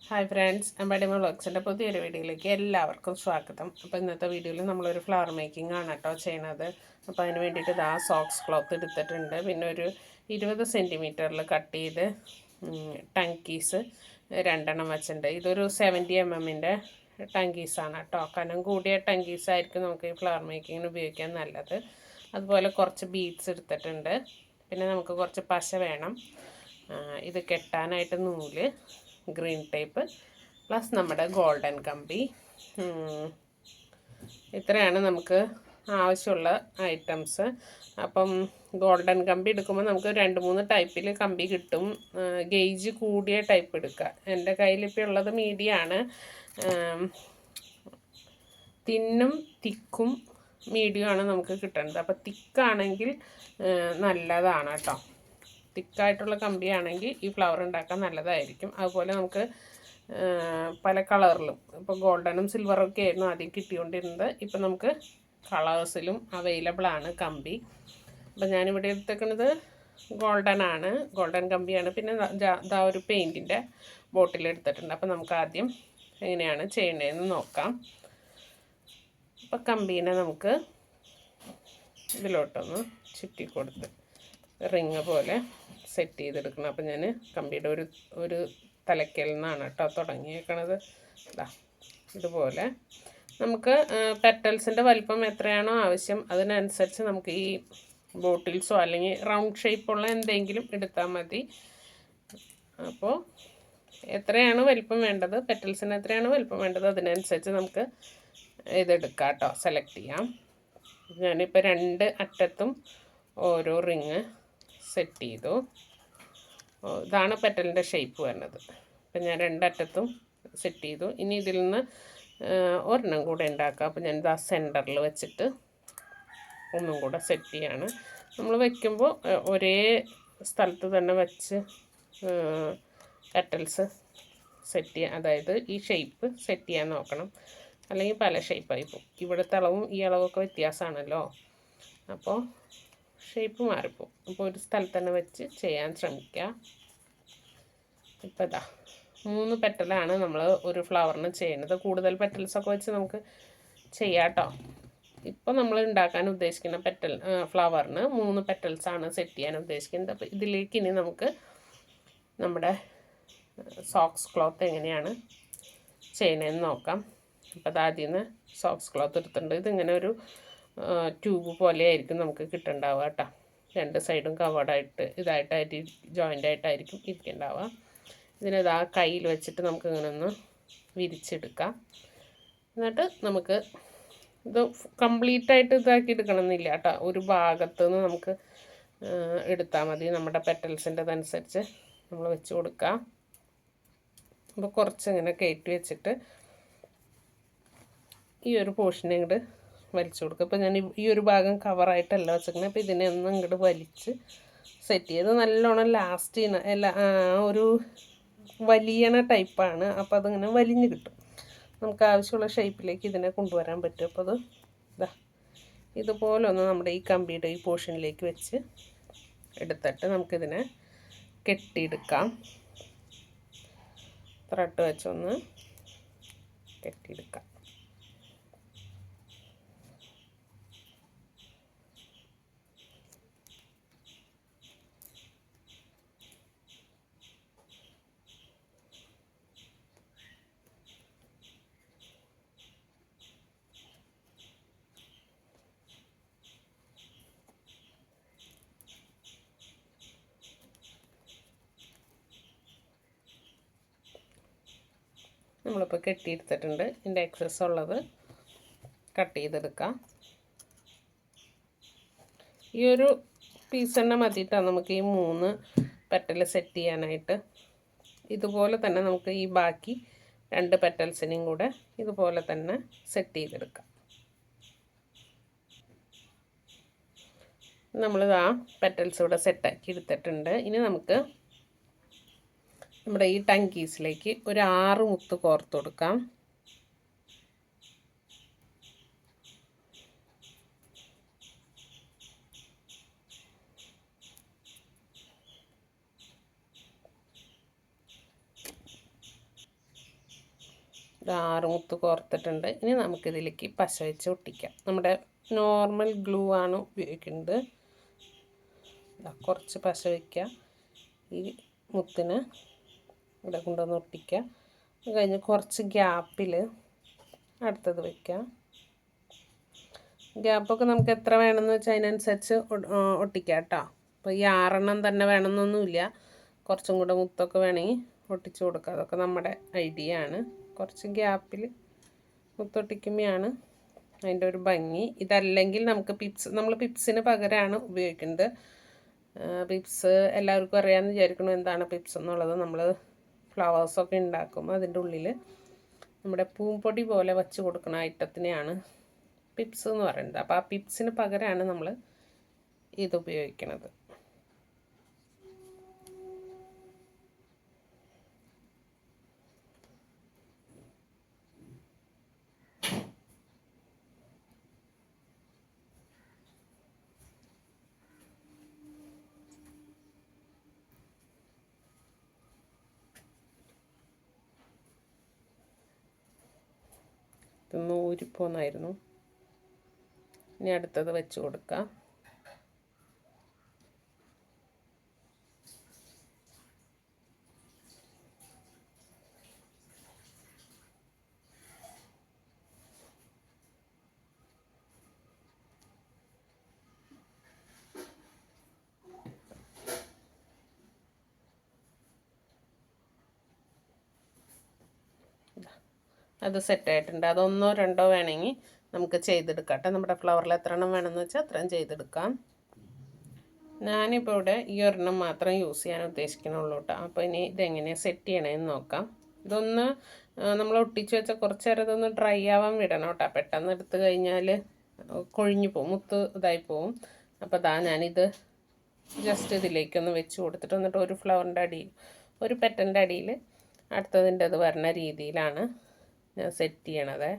Hi friends, അമ്പാടിമ വ്ളോഗ്സിൻ്റെ പുതിയൊരു വീഡിയോയിലേക്ക് എല്ലാവർക്കും സ്വാഗതം. അപ്പോൾ ഇന്നത്തെ വീഡിയോയിൽ നമ്മളൊരു ഫ്ലവർ മേക്കിംഗ് ആണ് കേട്ടോ ചെയ്യണത്. അപ്പോൾ അതിന് വേണ്ടിയിട്ട് ഇതാ സോക്സ് ക്ലോത്ത് എടുത്തിട്ടുണ്ട്. പിന്നെ ഒരു 20 സെൻറ്റിമീറ്ററിൽ കട്ട് ചെയ്ത് ടങ്കീസ് 2 വെച്ചിട്ടുണ്ട്. ഇതൊരു 70 mm ടങ്കീസാണ് കേട്ടോ. കനം കൂടിയ ടങ്കീസായിരിക്കും നമുക്ക് ഈ ഫ്ലവർ മേക്കിങ്ങിന് ഉപയോഗിക്കാൻ നല്ലത്. അതുപോലെ കുറച്ച് ബീഡ്സ് എടുത്തിട്ടുണ്ട്. പിന്നെ നമുക്ക് കുറച്ച് പശ വേണം. ഇത് കെട്ടാനായിട്ട് നൂല്, ഗ്രീൻ ടേപ്പ് പ്ലസ് നമ്മുടെ ഗോൾഡൻ കമ്പി. ഇത്രയാണ് നമുക്ക് ആവശ്യമുള്ള ഐറ്റംസ്. അപ്പം ഗോൾഡൻ കമ്പി എടുക്കുമ്പോൾ നമുക്ക് 2-3 ടൈപ്പിൽ കമ്പി കിട്ടും. ഗേജ് കൂടിയ ടൈപ്പ് എടുക്കുക. എൻ്റെ കയ്യിലിപ്പോൾ ഉള്ളത് മീഡിയമാണ്. തിന്നും തിക്കും മീഡിയമാണ് നമുക്ക് കിട്ടുന്നത്. അപ്പോൾ തിക്കാണെങ്കിൽ നല്ലതാണ് കേട്ടോ. തിക്കായിട്ടുള്ള കമ്പിയാണെങ്കിൽ ഈ ഫ്ലവർ ഉണ്ടാക്കാൻ നല്ലതായിരിക്കും. അതുപോലെ നമുക്ക് പല കളറിലും, ഇപ്പോൾ ഗോൾഡനും സിൽവറും ഒക്കെ ആയിരുന്നു ആദ്യം കിട്ടിക്കൊണ്ടിരുന്നത്. ഇപ്പം നമുക്ക് കളേഴ്സിലും അവൈലബിൾ ആണ് കമ്പി. അപ്പം ഞാനിവിടെ എടുത്തേക്കുന്നത് ഗോൾഡൻ കമ്പിയാണ്. പിന്നെ ഇതാ ഒരു പെയിൻറ്റിൻ്റെ ബോട്ടിൽ എടുത്തിട്ടുണ്ട്. അപ്പം നമുക്ക് ആദ്യം എങ്ങനെയാണ് ചെയ്യേണ്ടതെന്ന് നോക്കാം. അപ്പം കമ്പീനെ നമുക്ക് ഇതിലോട്ടൊന്ന് ചുറ്റി കൊടുത്ത് റിങ് പോലെ സെറ്റ് ചെയ്തെടുക്കണം. അപ്പം ഞാൻ കമ്പിയുടെ ഒരു തലയ്ക്കൽ നിന്നാണ് കേട്ടോ തുടങ്ങിയേക്കണത്. ഇതുപോലെ നമുക്ക് പെറ്റൽസിൻ്റെ വലിപ്പം എത്രയാണോ ആവശ്യം അതിനനുസരിച്ച് നമുക്ക് ഈ ബോട്ടിൽസോ അല്ലെങ്കിൽ റൗണ്ട് ഷേപ്പുള്ള എന്തെങ്കിലും എടുത്താൽ മതി. അപ്പോൾ എത്രയാണ് വലിപ്പം വേണ്ടത്, പെറ്റൽസിന് എത്രയാണ് വലിപ്പം വേണ്ടത് അതിനനുസരിച്ച് നമുക്ക് ഇതെടുക്കാം കേട്ടോ, സെലക്ട് ചെയ്യാം. ഞാനിപ്പോൾ 2 അറ്റത്തും ഓരോ റിങ് സെറ്റ് ചെയ്തു. ഇതാണ് പെറ്റലിൻ്റെ ഷേപ്പ് വരുന്നത്. അപ്പം ഞാൻ 2 അറ്റത്തും സെറ്റ് ചെയ്തു. ഇനി ഇതിൽ നിന്ന് ഒരെണ്ണം കൂടെ ഉണ്ടാക്കാം. അപ്പം ഞാൻ ഇതാ സെൻറ്ററിൽ വെച്ചിട്ട് ഒന്നും കൂടെ സെറ്റ് ചെയ്യാണ്. നമ്മൾ വയ്ക്കുമ്പോൾ ഒരേ സ്ഥലത്ത് തന്നെ വെച്ച് പെറ്റൽസ് സെറ്റ് ചെയ്യാൻ, അതായത് ഈ ഷേപ്പ് സെറ്റ് ചെയ്യാൻ നോക്കണം. അല്ലെങ്കിൽ പല ഷേപ്പായി പോകും. ഇവിടുത്തെ അളവും ഈ അളവൊക്കെ വ്യത്യാസമാണല്ലോ. അപ്പോൾ ഷേപ്പ് മാറിപ്പോവും. അപ്പോൾ ഒരു സ്ഥലത്ത് തന്നെ വെച്ച് ചെയ്യാൻ ശ്രമിക്കുക. ഇപ്പോൾ ഇതാ 3 പെറ്റലാണ് നമ്മൾ ഒരു ഫ്ലവറിന് ചെയ്യുന്നത്. കൂടുതൽ പെറ്റൽസൊക്കെ വെച്ച് നമുക്ക് ചെയ്യാം കേട്ടോ. ഇപ്പോൾ നമ്മൾ ഉണ്ടാക്കാൻ ഉദ്ദേശിക്കുന്ന ഫ്ലവറിന് 3 പെറ്റൽസാണ് സെറ്റ് ചെയ്യാൻ ഉദ്ദേശിക്കുന്നത്. അപ്പോൾ ഇതിലേക്ക് ഇനി നമുക്ക് നമ്മുടെ സോക്സ് ക്ലോത്ത് എങ്ങനെയാണ് ചെയ്യണതെന്ന് നോക്കാം. അപ്പോൾ അതാദ്യം നിന്ന് സോക്സ് ക്ലോത്ത് എടുത്തിട്ടുണ്ട്. ഇതിങ്ങനെ ഒരു ട്യൂബ് പോലെ ആയിരിക്കും നമുക്ക് കിട്ടുന്നുണ്ടാവുക കേട്ടോ. 2 സൈഡും കവേർഡായിട്ട് ഇതായിട്ടായിട്ട് ജോയിൻ്റായിട്ടായിരിക്കും ഇരിക്കുന്നുണ്ടാവുക. ഇതിനിതാ കയ്യിൽ വെച്ചിട്ട് നമുക്ക് ഇങ്ങനെ ഒന്ന് വിരിച്ചെടുക്കാം. എന്നിട്ട് നമുക്ക് ഇത് കംപ്ലീറ്റായിട്ട് ഇതാക്കി എടുക്കണമെന്നില്ല കേട്ടോ. ഒരു ഭാഗത്ത് നിന്ന് നമുക്ക് എടുത്താൽ മതി. നമ്മുടെ പെറ്റൽസിൻ്റെതനുസരിച്ച് നമ്മൾ വെച്ച് കൊടുക്കാം. അപ്പോൾ കുറച്ചിങ്ങനെ കയറ്റി വെച്ചിട്ട് ഈ ഒരു പോർഷനെ ഇങ്ങോട്ട് വലിച്ചു കൊടുക്കുക. അപ്പോൾ ഞാൻ ഈ ഒരു ഭാഗം കവറായിട്ടല്ല വെച്ചിരിക്കുന്നത്. അപ്പോൾ ഇതിനെ ഒന്ന് ഇങ്ങോട്ട് വലിച്ച് സെറ്റ് ചെയ്ത് നല്ലോണം ലാസ്റ്റ് ചെയ്യുന്ന ഒരു വലിയണ ടൈപ്പാണ്. അപ്പോൾ അതിങ്ങനെ വലിഞ്ഞ് കിട്ടും. നമുക്ക് ആവശ്യമുള്ള ഷേപ്പിലേക്ക് ഇതിനെ കൊണ്ടുവരാൻ പറ്റും. അപ്പോൾ അത് ഇതുപോലെ ഒന്ന് നമ്മുടെ ഈ കമ്പിയുടെ ഈ പോർഷനിലേക്ക് വെച്ച് എടുത്തിട്ട് നമുക്കിതിനെ കെട്ടിയെടുക്കാം. ത്രെഡ് വെച്ചൊന്ന് കെട്ടിയെടുക്കാം. നമ്മളിപ്പോൾ കെട്ടിയെടുത്തിട്ടുണ്ട്. ഇതിൻ്റെ എക്സസ് ഉള്ളത് കട്ട് ചെയ്തെടുക്കാം. ഈ ഒരു പീസ് തന്നെ മതിയിട്ടാണ് നമുക്ക് ഈ 3 പെറ്റൽ സെറ്റ് ചെയ്യാനായിട്ട്. ഇതുപോലെ തന്നെ നമുക്ക് ഈ ബാക്കി 2 പെറ്റൽസിനെയും കൂടെ ഇതുപോലെ തന്നെ സെറ്റ് ചെയ്തെടുക്കാം. നമ്മളിതാ പെറ്റൽസ് ഇവിടെ സെറ്റാക്കി എടുത്തിട്ടുണ്ട്. ഇനി നമുക്ക് നമ്മുടെ ഈ ടങ്കീസിലേക്ക് ഒരു 6 മുത്ത് കോർത്ത് കൊടുക്കാം. ഒരു 6 മുത്ത് കോർത്തിട്ടുണ്ട്. ഇനി നമുക്കിതിലേക്ക് പശ വെച്ച് ഒട്ടിക്കാം. നമ്മുടെ നോർമൽ ഗ്ലൂ ആണ് ഉപയോഗിക്കുന്നത്. കുറച്ച് പശ വയ്ക്കുക, ഈ മുത്തിന് ഇവിടെ കൊണ്ടുവന്ന് ഒട്ടിക്കുക. അത് കഴിഞ്ഞ് കുറച്ച് ഗ്യാപ്പിൽ അടുത്തത് വയ്ക്കുക. ഗ്യാപ്പൊക്കെ നമുക്ക് എത്ര വേണമെന്ന് വെച്ചാൽ അതിനനുസരിച്ച് ഒട്ടിക്കാം കേട്ടോ. അപ്പോൾ ഈ 6 തന്നെ വേണമെന്നൊന്നുമില്ല, കുറച്ചും കൂടെ മുത്തൊക്കെ വേണമെങ്കിൽ ഒട്ടിച്ചു കൊടുക്കുക. അതൊക്കെ നമ്മുടെ ഐഡിയ ആണ്. കുറച്ച് ഗ്യാപ്പിൽ മുത്തൊട്ടിക്കുമ്പോഴാണ് അതിൻ്റെ ഒരു ഭംഗി. ഇതല്ലെങ്കിൽ നമുക്ക് നമ്മൾ പിപ്സിന് പകരമാണ് ഉപയോഗിക്കുന്നത്. പിപ്സ് എല്ലാവർക്കും അറിയാമെന്ന് വിചാരിക്കണം എന്താണ് പിപ്സ് എന്നുള്ളത്. നമ്മൾ ഫ്ലവേഴ്സൊക്കെ ഉണ്ടാക്കും, അതിൻ്റെ ഉള്ളിൽ നമ്മുടെ പൂമ്പൊടി പോലെ വച്ച് കൊടുക്കുന്ന ഐറ്റത്തിനെയാണ് പിപ്സ് എന്ന് പറയുന്നത്. അപ്പോൾ ആ പിപ്സിന് പകരമാണ് നമ്മൾ ഇത് ഉപയോഗിക്കുന്നത്. ഇതൊന്ന് ഊരിപ്പോന്നായിരുന്നു. ഇനി അടുത്തത് വെച്ച് കൊടുക്കാം. അത് സെറ്റായിട്ടുണ്ട്. അതൊന്നോ രണ്ടോ വേണമെങ്കിൽ നമുക്ക് ചെയ്തെടുക്കാം കേട്ടോ. നമ്മുടെ ഫ്ലവറിൽ എത്ര എണ്ണം വേണമെന്ന് വെച്ചാൽ അത്രയും ചെയ്തെടുക്കാം. ഞാനിപ്പോൾ ഇവിടെ ഈ ഒരെണ്ണം മാത്രം യൂസ് ചെയ്യാൻ ഉദ്ദേശിക്കണുള്ളൂ കേട്ടോ. അപ്പോൾ ഇനി ഇതെങ്ങനെയാണ് സെറ്റ് ചെയ്യണമെന്ന് നോക്കാം. ഇതൊന്ന് നമ്മൾ ഒട്ടിച്ച് വെച്ചാൽ കുറച്ച് നേരം ഇതൊന്ന് ഡ്രൈ ആവാൻ വിടണം കേട്ടോ. പെട്ടെന്ന് എടുത്ത് കഴിഞ്ഞാൽ കൊഴിഞ്ഞു പോവും, മുത്ത് ഇതായി പോവും. അപ്പോൾ അതാ ഞാനിത് ജസ്റ്റ് ഇതിലേക്കൊന്ന് വെച്ച് കൊടുത്തിട്ട് എന്നിട്ട് ഒരു ഫ്ലവറിൻ്റെ അടിയിൽ, ഒരു പെറ്റലിൻ്റെ അടിയിൽ അടുത്തതിൻ്റെ അത് വരുന്ന രീതിയിലാണ് ഞാൻ സെറ്റ് ചെയ്യണത്.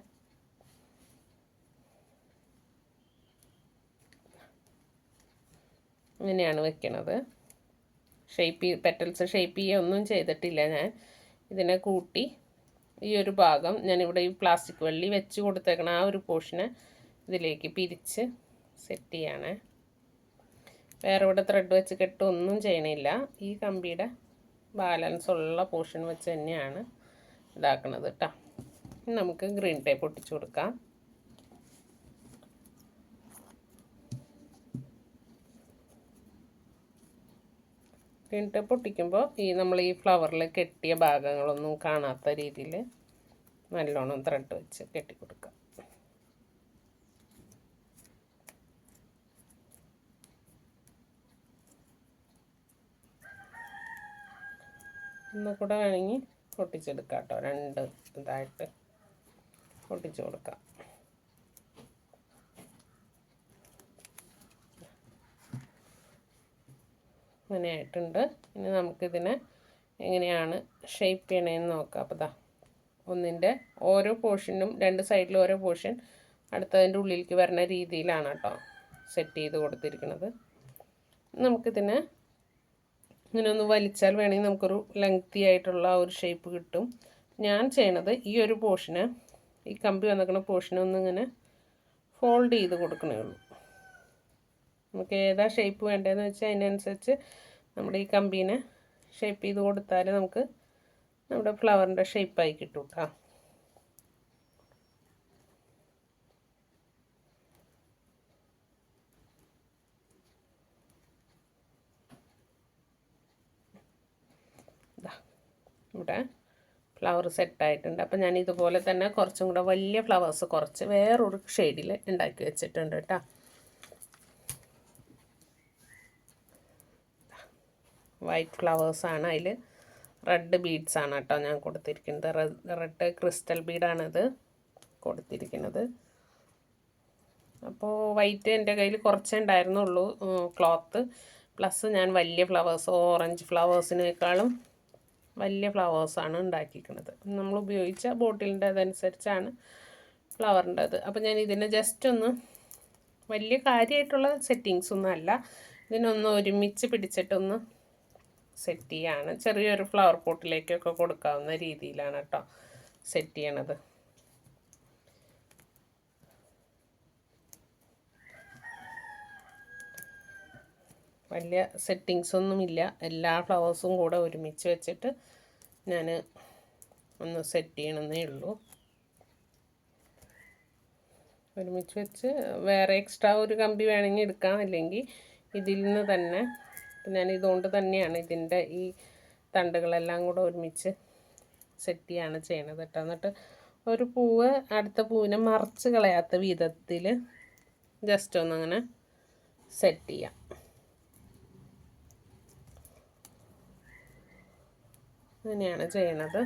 ഇങ്ങനെയാണ് വെക്കണത്. പെറ്റൽസ് ഷേപ്പ് ചെയ്യുക ഒന്നും ചെയ്തിട്ടില്ല ഞാൻ. ഇതിനെ കൂട്ടി ഈ ഒരു ഭാഗം ഞാനിവിടെ ഈ പ്ലാസ്റ്റിക് വള്ളി വെച്ച് കൊടുത്തേക്കണ ആ ഒരു പോർഷനെ ഇതിലേക്ക് പിരിച്ച് സെറ്റ് ചെയ്യണേ. വേറെ ഇവിടെ ത്രെഡ് വെച്ച് കെട്ടൊന്നും ചെയ്യണില്ല. ഈ കമ്പിയുടെ ബാലൻസ് ഉള്ള പോർഷൻ വെച്ച് തന്നെയാണ് ഇതാക്കണത് കേട്ടോ. നമുക്ക് ഗ്രീൻ ടേപ്പ് ഒട്ടിച്ചു കൊടുക്കാം. ഗ്രീൻ ടേപ്പ് ഒട്ടിക്കുമ്പോൾ നമ്മൾ ഈ ഫ്ലവറിൽ കെട്ടിയ ഭാഗങ്ങളൊന്നും കാണാത്ത രീതിയിൽ നല്ലോണം ത്രെഡ് വെച്ച് കെട്ടിക്കൊടുക്കാം. ഒന്നുകൂടെ വേണമെങ്കിൽ ഒട്ടിച്ചെടുക്കാം കേട്ടോ. രണ്ട് ഇതായിട്ട് ഒട്ടിച്ചു കൊടുക്കാം. അങ്ങനെ ആയിട്ടുണ്ട്. ഇനി നമുക്കിതിനെ എങ്ങനെയാണ് ഷേപ്പ് ചെയ്യണതെന്ന് നോക്കാം. അപ്പോൾ ദാ ഒന്നിൻ്റെ ഓരോ പോർഷനും രണ്ട് സൈഡിലും ഓരോ പോർഷൻ അടുത്തതിൻ്റെ ഉള്ളിലേക്ക് വരുന്ന രീതിയിലാണ് കേട്ടോ സെറ്റ് ചെയ്ത് കൊടുത്തിരിക്കുന്നത്. നമുക്കിതിനെ ഇങ്ങനെ ഒന്ന് വലിച്ചാൽ വേണമെങ്കിൽ നമുക്കൊരു ലെങ്തി ആയിട്ടുള്ള ഒരു ഷേപ്പ് കിട്ടും. ഞാൻ ചെയ്യണത് ഈ ഒരു പോർഷന്, ഈ കമ്പി വന്നിരിക്കുന്ന പോർഷനൊന്നിങ്ങനെ ഫോൾഡ് ചെയ്ത് കൊടുക്കണേ ഉള്ളൂ. നമുക്ക് ഏതാ ഷേപ്പ് വേണ്ടതെന്ന് വെച്ചാൽ അതിനനുസരിച്ച് നമ്മുടെ ഈ കമ്പീനെ ഷേപ്പ് ചെയ്ത് കൊടുത്താൽ നമുക്ക് നമ്മുടെ ഫ്ലവറിൻ്റെ ഷേപ്പായി കിട്ടും കേട്ടോ. ഇവിടെ ഫ്ലവർ സെറ്റായിട്ടുണ്ട്. അപ്പോൾ ഞാൻ ഇതുപോലെ തന്നെ കുറച്ചും കൂടെ വലിയ ഫ്ലവേഴ്സ് കുറച്ച് വേറൊരു ഷെയ്ഡിൽ ഉണ്ടാക്കി വെച്ചിട്ടുണ്ട് കേട്ടോ. വൈറ്റ് ഫ്ലവേഴ്സാണ്, അതിൽ റെഡ് ബീഡ്സാണ് കേട്ടോ ഞാൻ കൊടുത്തിരിക്കുന്നത്. റെഡ് ക്രിസ്റ്റൽ ബീഡാണിത് കൊടുത്തിരിക്കുന്നത്. അപ്പോൾ വൈറ്റ് എൻ്റെ കയ്യിൽ കുറച്ചേ ഉണ്ടായിരുന്നുള്ളൂ ക്ലോത്ത്. പ്ലസ് ഞാൻ വലിയ ഫ്ലവേഴ്സ്, ഓറഞ്ച് ഫ്ലവേഴ്സിനേക്കാളും വലിയ ഫ്ലവേഴ്സാണ് ഉണ്ടാക്കിയിരിക്കുന്നത്. നമ്മൾ ഉപയോഗിച്ച ബോട്ടിലിൻ്റെ അതനുസരിച്ചാണ് ഫ്ലവറിൻ്റെത്. അപ്പോൾ ഞാൻ ഇതിനെ ജസ്റ്റ് ഒന്ന്, വലിയ കാര്യമായിട്ടുള്ള സെറ്റിങ്സ് ഒന്നും അല്ല, ഇതിനൊന്ന് ഒരുമിച്ച് പിടിച്ചിട്ടൊന്ന് സെറ്റ് ചെയ്യാണ്. ചെറിയൊരു ഫ്ലവർ പോട്ടിലേക്കൊക്കെ കൊടുക്കാവുന്ന രീതിയിലാണ് കേട്ടോ സെറ്റ് ചെയ്യണത്. വലിയ സെറ്റിങ്സൊന്നുമില്ല, എല്ലാ ഫ്ലവേഴ്സും കൂടെ ഒരുമിച്ച് വെച്ചിട്ട് ഞാൻ ഒന്ന് സെറ്റ് ചെയ്യണമെന്നേ ഉള്ളൂ. ഒരുമിച്ച് വെച്ച് വേറെ എക്സ്ട്രാ ഒരു കമ്പി വേണമെങ്കിൽ എടുക്കാം, അല്ലെങ്കിൽ ഇതിൽ നിന്ന് തന്നെ. ഞാൻ ഇതുകൊണ്ട് തന്നെയാണ് ഇതിൻ്റെ ഈ തണ്ടുകളെല്ലാം കൂടെ ഒരുമിച്ച് സെറ്റ് ചെയ്യാണ് ചെയ്യണത് കേട്ടോ. എന്നിട്ട് ഒരു പൂവ് അടുത്ത പൂവിനെ മറിച്ച് കളയാത്ത വിധത്തിൽ ജസ്റ്റ് ഒന്നങ്ങനെ സെറ്റ് ചെയ്യാം. അങ്ങനെയാണ് ചെയ്യണത്.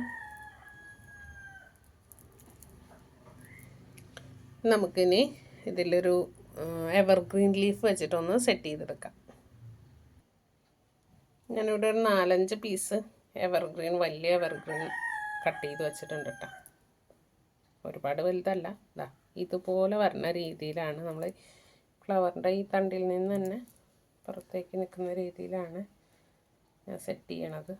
നമുക്കിനി ഇതിലൊരു എവർഗ്രീൻ ലീഫ് വെച്ചിട്ടൊന്ന് സെറ്റ് ചെയ്തെടുക്കാം. ഞാനിവിടെ ഒരു 4-5 പീസ് എവർഗ്രീൻ, വലിയ എവർഗ്രീൻ കട്ട് ചെയ്ത് വെച്ചിട്ടുണ്ട് കേട്ടോ. ഒരുപാട് വലുതല്ല, ഇതാ ഇതുപോലെ വരുന്ന രീതിയിലാണ് നമ്മൾ ഫ്ലവറിൻ്റെ ഈ തണ്ടിൽ നിന്ന് തന്നെ പുറത്തേക്ക് നിൽക്കുന്ന രീതിയിലാണ് ഞാൻ സെറ്റ് ചെയ്യണത്.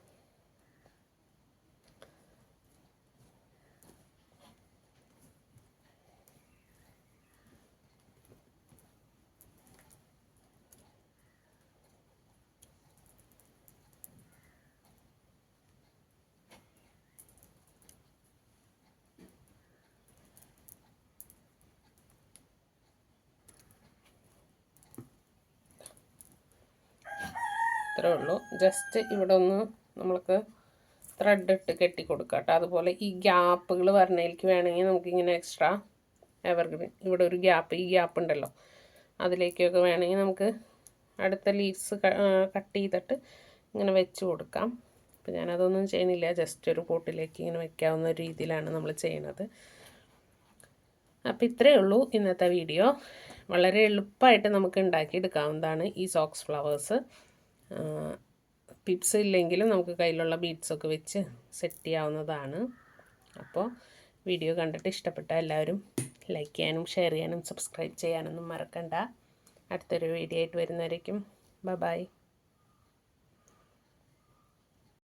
ഇത്രേ ഉള്ളൂ. ജസ്റ്റ് ഇവിടെ ഒന്ന് നമ്മൾക്ക് ത്രെഡ് ഇട്ട് കെട്ടി കൊടുക്കാം കേട്ടോ. അതുപോലെ ഈ ഗ്യാപ്പുകൾ വരണേലേക്ക് വേണമെങ്കിൽ നമുക്കിങ്ങനെ എക്സ്ട്രാ എവർഗ്രീൻ, ഇവിടെ ഒരു ഗ്യാപ്പ്, ഈ ഗ്യാപ്പ് ഉണ്ടല്ലോ, അതിലേക്കൊക്കെ വേണമെങ്കിൽ നമുക്ക് അടുത്ത ലീവ്സ് കട്ട് ചെയ്തിട്ട് ഇങ്ങനെ വെച്ച് കൊടുക്കാം. അപ്പോൾ ഞാനതൊന്നും ചെയ്യണില്ല, ജസ്റ്റ് ഒരു പോട്ടിലേക്ക് ഇങ്ങനെ വെക്കാവുന്ന രീതിയിലാണ് നമ്മൾ ചെയ്യണത്. അപ്പോൾ ഇത്രയേ ഉള്ളൂ ഇന്നത്തെ വീഡിയോ. വളരെ എളുപ്പമായിട്ട് നമുക്ക് ഉണ്ടാക്കിയെടുക്കാവുന്നതാണ് ഈ സോക്സ് ഫ്ലവേഴ്സ്. പിപ്സ് ഇല്ലെങ്കിലും നമുക്ക് കയ്യിലുള്ള ബീഡ്സൊക്കെ വെച്ച് സെറ്റ് ചെയ്യാവുന്നതാണ്. അപ്പോൾ വീഡിയോ കണ്ടിട്ട് ഇഷ്ടപ്പെട്ട എല്ലാവരും ലൈക്ക് ചെയ്യാനും ഷെയർ ചെയ്യാനും സബ്സ്ക്രൈബ് ചെയ്യാനൊന്നും മറക്കണ്ട. അടുത്തൊരു വീഡിയോ ആയിട്ട് വരുന്നവരേക്കും ബൈ.